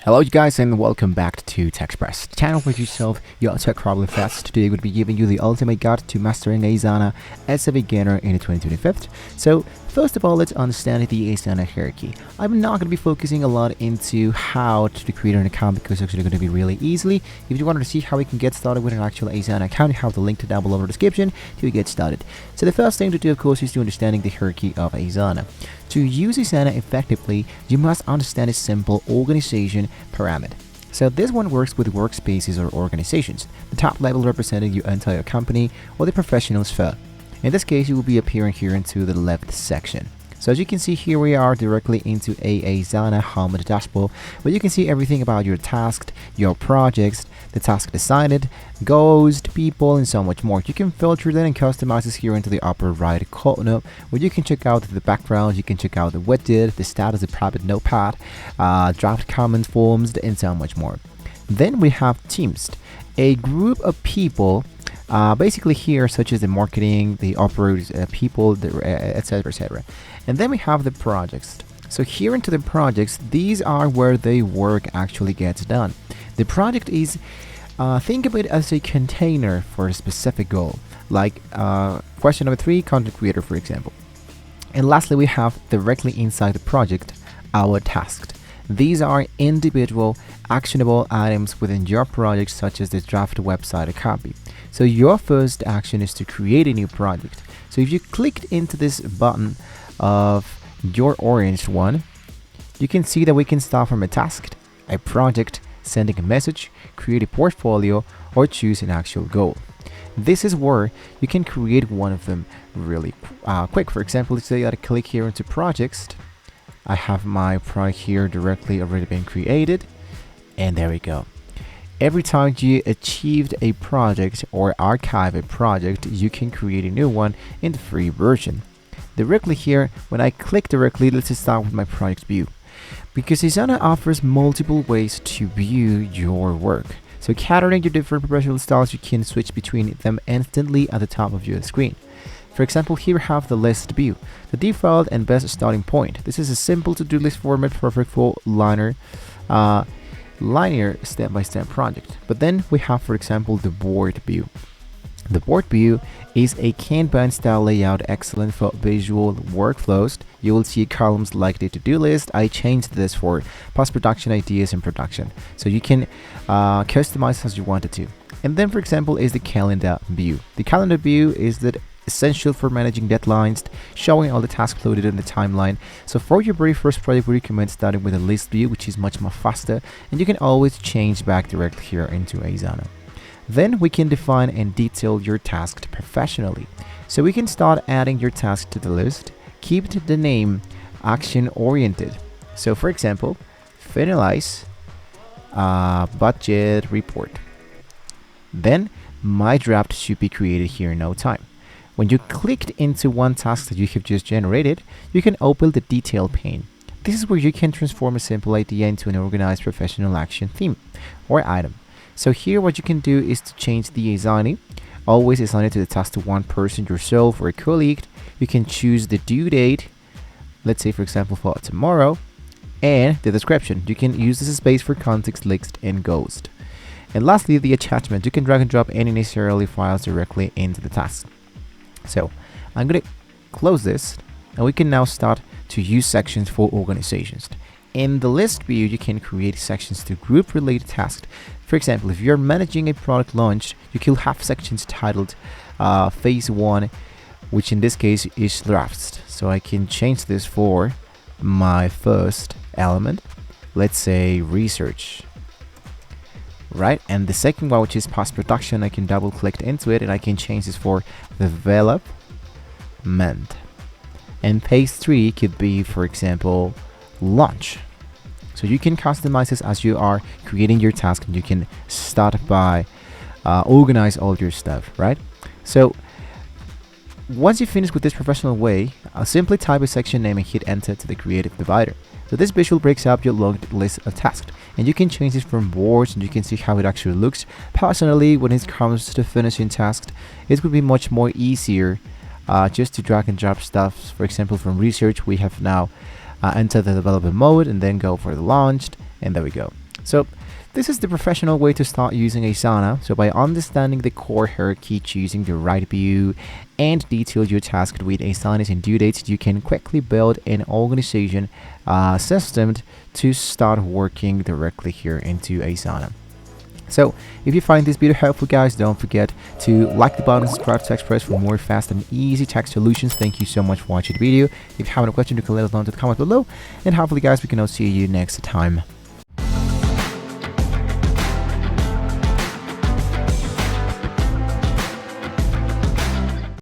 Hello you guys and welcome back to TechPress, the channel where you solve your tech problem fast. Today we'll be giving you the ultimate guide to mastering Asana as a beginner in the 2025. So first of all, let's understand the Asana hierarchy. I'm not going to be focusing a lot into how to create an account because it's actually going to be really easily. If you wanted to see how we can get started with an actual Asana account, you have the link down below in the description to get started. So the first thing to do, of course, is to understanding the hierarchy of Asana. To use Asana effectively, you must understand a simple organization pyramid. So this one works with workspaces or organizations, the top level representing your entire company or the professional sphere. In this case, you will be appearing here into the left section. So as you can see here, we are directly into a Asana home dashboard, where you can see everything about your tasks, your projects, the task assigned, goals, people, and so much more. You can filter that and customize this here into the upper right corner, where you can check out the background, you can check out the widget, the status, the private notepad, draft comments, forms, and so much more. Then we have teams, a group of people. Basically here, such as the marketing, the operators, people, etc, etc. And then we have the projects. So here into the projects, these are where the work actually gets done. The project is, think of it as a container for a specific goal, like question number 3, content creator, for example. And lastly, we have directly inside the project, our tasks. These are individual actionable items within your project, such as the draft website or copy. So your first action is to create a new project. So if you clicked into this button of your orange one, you can see that we can start from a task, a project, sending a message, create a portfolio, or choose an actual goal. This is where you can create one of them really quick. For example, let's say I click here into projects. I have my project here directly already been created, and there we go. Every time you achieved a project or archive a project, you can create a new one in the free version. Directly here, when I click directly, let's just start with my project view. Because Asana offers multiple ways to view your work. So catering your different professional styles, you can switch between them instantly at the top of your screen. For example, here we have the list view, the default and best starting point. This is a simple to-do list format, perfect for linear step-by-step project. But then we have, for example, the board view. The board view is a Kanban style layout, excellent for visual workflows. You will see columns like the to-do list. I changed this for post-production ideas and production, so you can customize as you wanted to. And then, for example, is the calendar view. The calendar view is that essential for managing deadlines, showing all the tasks loaded in the timeline. So for your very first project, we recommend starting with a list view, which is much more faster, and you can always change back directly here into Asana. Then we can define and detail your task professionally. So we can start adding your task to the list, keep the name action oriented. So for example, finalize budget report. Then my draft should be created here in no time. When you clicked into one task that you have just generated, you can open the detail pane. This is where you can transform a simple idea into an organized professional action theme or item. So here what you can do is to change the assignee. Always assign it to the task to one person, yourself or a colleague. You can choose the due date, let's say for example for tomorrow, and the description. You can use this space for context, list, and ghost. And lastly, the attachment. You can drag and drop any necessarily files directly into the task. So I'm going to close this, and we can now start to use sections for organizations. In the list view, you can create sections to group related tasks. For example, if you're managing a product launch, you can have sections titled phase 1, which in this case is drafts. So I can change this for my first element, let's say research. Right, and the second one, which is post-production, I can double click into it and I can change this for development. And phase 3 could be, for example, launch. So you can customize this as you are creating your task, and you can start by organize all your stuff, right? So once you finish with this professional way, I'll simply type a section name and hit enter to the creative divider. So this visual breaks up your long list of tasks, and you can change this from boards, and you can see how it actually looks. Personally, when it comes to finishing tasks, it would be much more easier just to drag and drop stuff. For example, from research, we have now enter the development mode and then go for the launch, and there we go. So this is the professional way to start using Asana. So by understanding the core hierarchy, choosing the right view, and detail your task with Asana's and due dates, you can quickly build an organization system to start working directly here into Asana. So if you find this video helpful, guys, don't forget to like the button, subscribe to TechXpress for more fast and easy tech solutions. Thank you so much for watching the video. If you have any question, you can let us know in the comments below. And hopefully, guys, we can all see you next time.